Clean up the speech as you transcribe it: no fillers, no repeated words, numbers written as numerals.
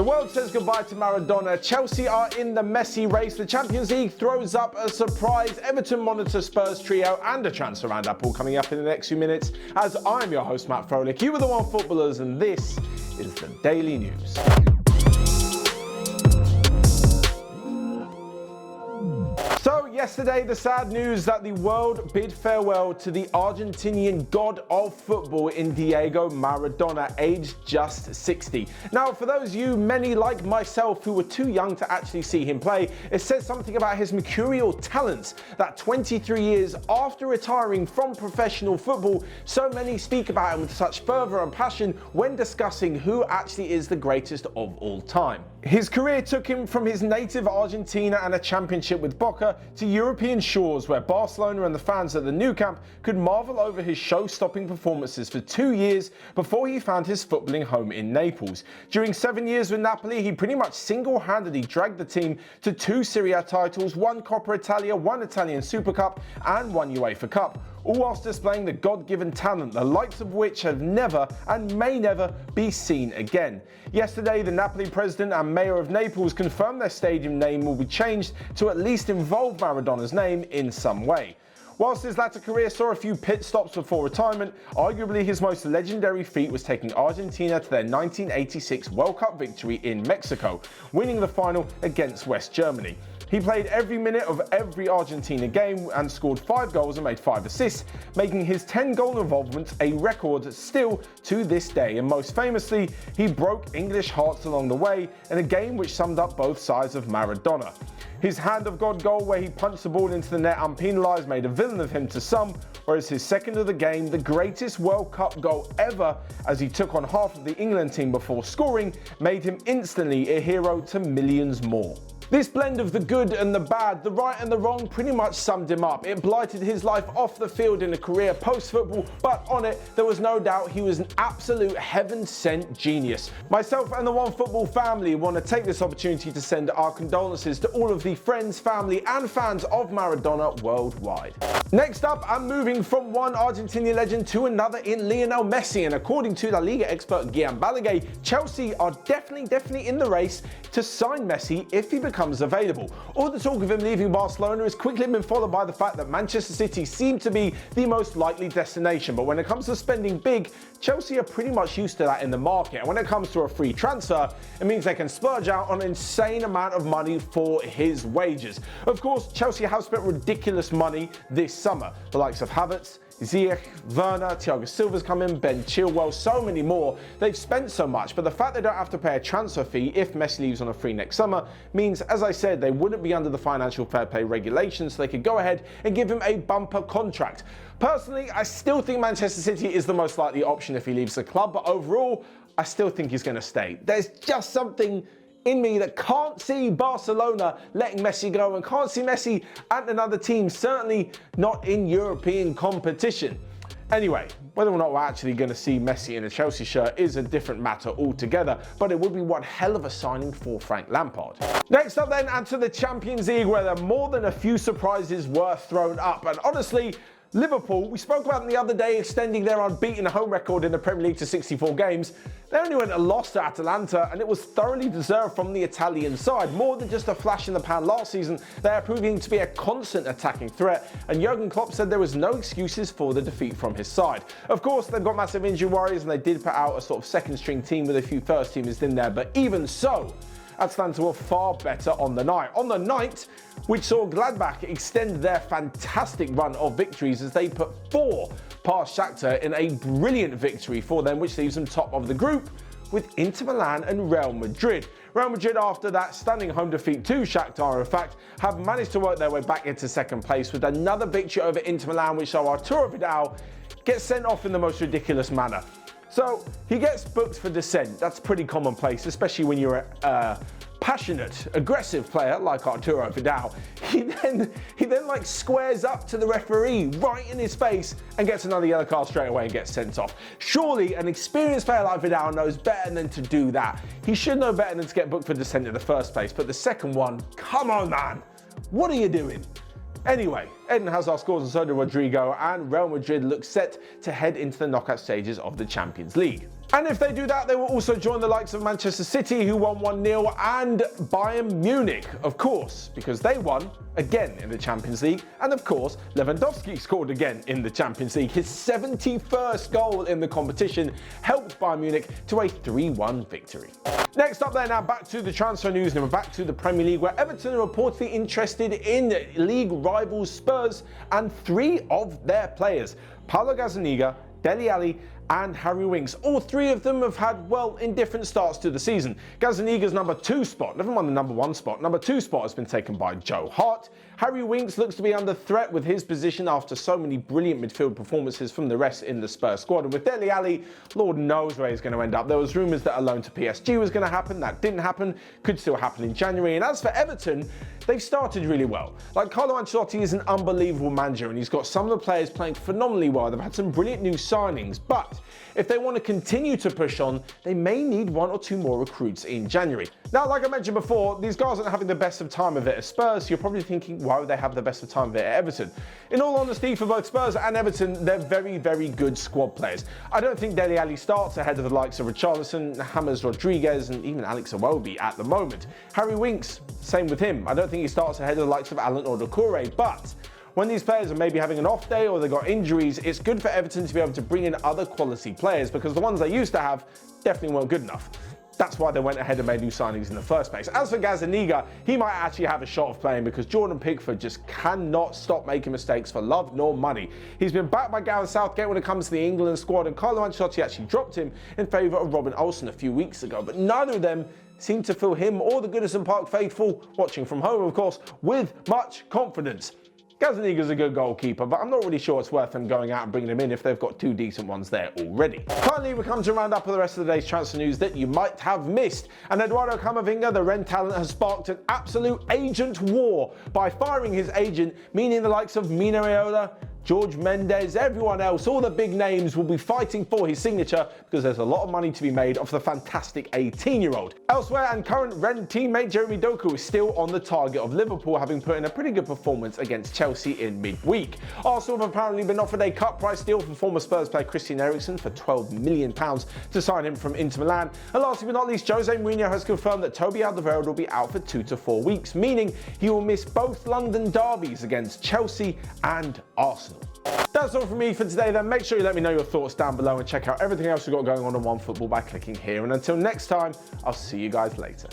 The world says goodbye to Maradona. Chelsea are in the Messi race. The Champions League throws up a surprise Everton monitor Spurs trio and a transfer roundup all coming up in the next few minutes. As I'm your host, Matt Froelich, you are the OneFootballers, and this is the Daily News. So yesterday, the sad news that the world bid farewell to the Argentinian god of football in Diego Maradona, aged just 60. Now, for those of you, many like myself, who were too young to actually see him play, it says something about his mercurial talents that 23 years after retiring from professional football, so many speak about him with such fervour and passion when discussing who actually is the greatest of all time. His career took him from his native Argentina and a championship with Boca to European shores, where Barcelona and the fans at the Nou Camp could marvel over his show-stopping performances for 2 years before he found his footballing home in Naples. During 7 years with Napoli, he pretty much single-handedly dragged the team to 2 Serie A titles, 1 Coppa Italia, 1 Italian Super Cup and 1 UEFA Cup, all whilst displaying the God-given talent, the likes of which have never and may never be seen again. Yesterday, the Napoli president and mayor of Naples confirmed their stadium name will be changed to at least involve Maradona's name in some way. Whilst his latter career saw a few pit stops before retirement, arguably his most legendary feat was taking Argentina to their 1986 World Cup victory in Mexico, winning the final against West Germany. He played every minute of every Argentina game and scored 5 goals and made 5 assists, making his 10-goal involvement a record still to this day. And most famously, he broke English hearts along the way in a game which summed up both sides of Maradona. His hand of God goal, where he punched the ball into the net unpenalised, made a villain of him to some, whereas his second of the game, the greatest World Cup goal ever, as he took on half of the England team before scoring, made him instantly a hero to millions more. This blend of the good and the bad, the right and the wrong, pretty much summed him up. It blighted his life off the field in a career post-football, but on it, there was no doubt he was an absolute heaven-sent genius. Myself and the OneFootball family want to take this opportunity to send our condolences to all of the friends, family and fans of Maradona worldwide. Next up, I'm moving from one Argentinian legend to another in Lionel Messi, and according to La Liga expert Guillaume Balaguer, Chelsea are definitely in the race to sign Messi if he becomes available. All the talk of him leaving Barcelona has quickly been followed by the fact that Manchester City seem to be the most likely destination, but when it comes to spending big, Chelsea are pretty much used to that in the market, and when it comes to a free transfer, it means they can splurge out on an insane amount of money for his wages. Of course, Chelsea have spent ridiculous money this summer. The likes of Havertz, Ziyech, Werner, Thiago Silva's come in, Ben Chilwell, so many more. They've spent so much, but the fact they don't have to pay a transfer fee if Messi leaves on a free next summer means, as I said, they wouldn't be under the financial fair play regulations, so they could go ahead and give him a bumper contract. Personally, I still think Manchester City is the most likely option if he leaves the club, but overall, I still think he's going to stay. There's just something in me that can't see Barcelona letting Messi go and can't see Messi at another team, certainly not in European competition. Anyway, whether or not we're actually going to see Messi in a Chelsea shirt is a different matter altogether, but it would be one hell of a signing for Frank Lampard. Next up then, and to the Champions League, where there are more than a few surprises were thrown up, and honestly, Liverpool, we spoke about them the other day, extending their unbeaten home record in the Premier League to 64 games. They only went a loss to Atalanta, and it was thoroughly deserved from the Italian side. More than just a flash in the pan last season, they are proving to be a constant attacking threat, and Jurgen Klopp said there was no excuses for the defeat from his side. Of course, they've got massive injury worries, and they did put out a sort of second-string team with a few first-teamers in there, but even so, Atalanta were far better on the night. On the night, which saw Gladbach extend their fantastic run of victories as they put 4 past Shakhtar in a brilliant victory for them, which leaves them top of the group with Inter Milan and Real Madrid. Real Madrid, after that stunning home defeat to Shakhtar, in fact, have managed to work their way back into second place with another victory over Inter Milan, which saw Arturo Vidal get sent off in the most ridiculous manner. So he gets booked for dissent. That's pretty commonplace, especially when you're a passionate, aggressive player like Arturo Vidal. He then like squares up to the referee right in his face and gets another yellow card straight away and gets sent off. Surely an experienced player like Vidal knows better than to do that. He should know better than to get booked for dissent in the first place. But the second one, come on man, what are you doing? Anyway, Eden Hazard scores and so did Rodrigo, and Real Madrid looks set to head into the knockout stages of the Champions League. And if they do that, they will also join the likes of Manchester City, who won 1-0, and Bayern Munich, of course, because they won again in the Champions League. And of course, Lewandowski scored again in the Champions League. His 71st goal in the competition helped Bayern Munich to a 3-1 victory. Next up there, now back to the transfer news, and we're back to the Premier League, where Everton are reportedly interested in league rivals Spurs and 3 of their players, Paulo Gazzaniga, Dele Alli and Harry Winks. All 3 of them have had, well, indifferent starts to the season. Gazzaniga's number 2 spot, never mind the number 1 spot, number 2 spot has been taken by Joe Hart. Harry Winks looks to be under threat with his position after so many brilliant midfield performances from the rest in the Spurs squad. And with Dele Alli, Lord knows where he's going to end up. There was rumours that a loan to PSG was going to happen. That didn't happen. Could still happen in January. And as for Everton, they've started really well. Like, Carlo Ancelotti is an unbelievable manager, and he's got some of the players playing phenomenally well. They've had some brilliant new signings, but if they want to continue to push on, they may need 1 or 2 more recruits in January. Now, like I mentioned before, these guys aren't having the best of time of it at Spurs, so you're probably thinking, why would they have the best of time of it at Everton? In all honesty, for both Spurs and Everton, they're very, very good squad players. I don't think Dele Alli starts ahead of the likes of Richarlison, James Rodriguez, and even Alex Iwobi at the moment. Harry Winks, same with him. I don't think he starts ahead of the likes of Alan or Doucouré, but when these players are maybe having an off day or they've got injuries, it's good for Everton to be able to bring in other quality players, because the ones they used to have definitely weren't good enough. That's why they went ahead and made new signings in the first place. As for Gazzaniga, he might actually have a shot of playing, because Jordan Pickford just cannot stop making mistakes for love nor money. He's been backed by Gareth Southgate when it comes to the England squad, and Carlo Ancelotti actually dropped him in favour of Robin Olsen a few weeks ago, but neither of them seem to fill him or the Goodison Park faithful, watching from home of course, with much confidence. Gazzaniga's a good goalkeeper, but I'm not really sure it's worth them going out and bringing him in if they've got 2 decent ones there already. Finally, we come to a roundup of the rest of the day's transfer news that you might have missed. And Eduardo Camavinga, the Rennes talent, has sparked an absolute agent war by firing his agent, meaning the likes of Mina Raiola, George Mendes, everyone else, all the big names will be fighting for his signature, because there's a lot of money to be made off the fantastic 18-year-old. Elsewhere, and current Rennes teammate Jeremy Doku is still on the target of Liverpool, having put in a pretty good performance against Chelsea in midweek. Arsenal have apparently been offered a cut price deal from former Spurs player Christian Eriksen for £12 million to sign him from Inter Milan. And lastly but not least, Jose Mourinho has confirmed that Toby Alderweireld will be out for 2 to 4 weeks, meaning he will miss both London derbies against Chelsea and Arsenal. That's all from me for today then. Make sure you let me know your thoughts down below, and check out everything else we've got going on OneFootball by clicking here. And until next time, I'll see you guys later.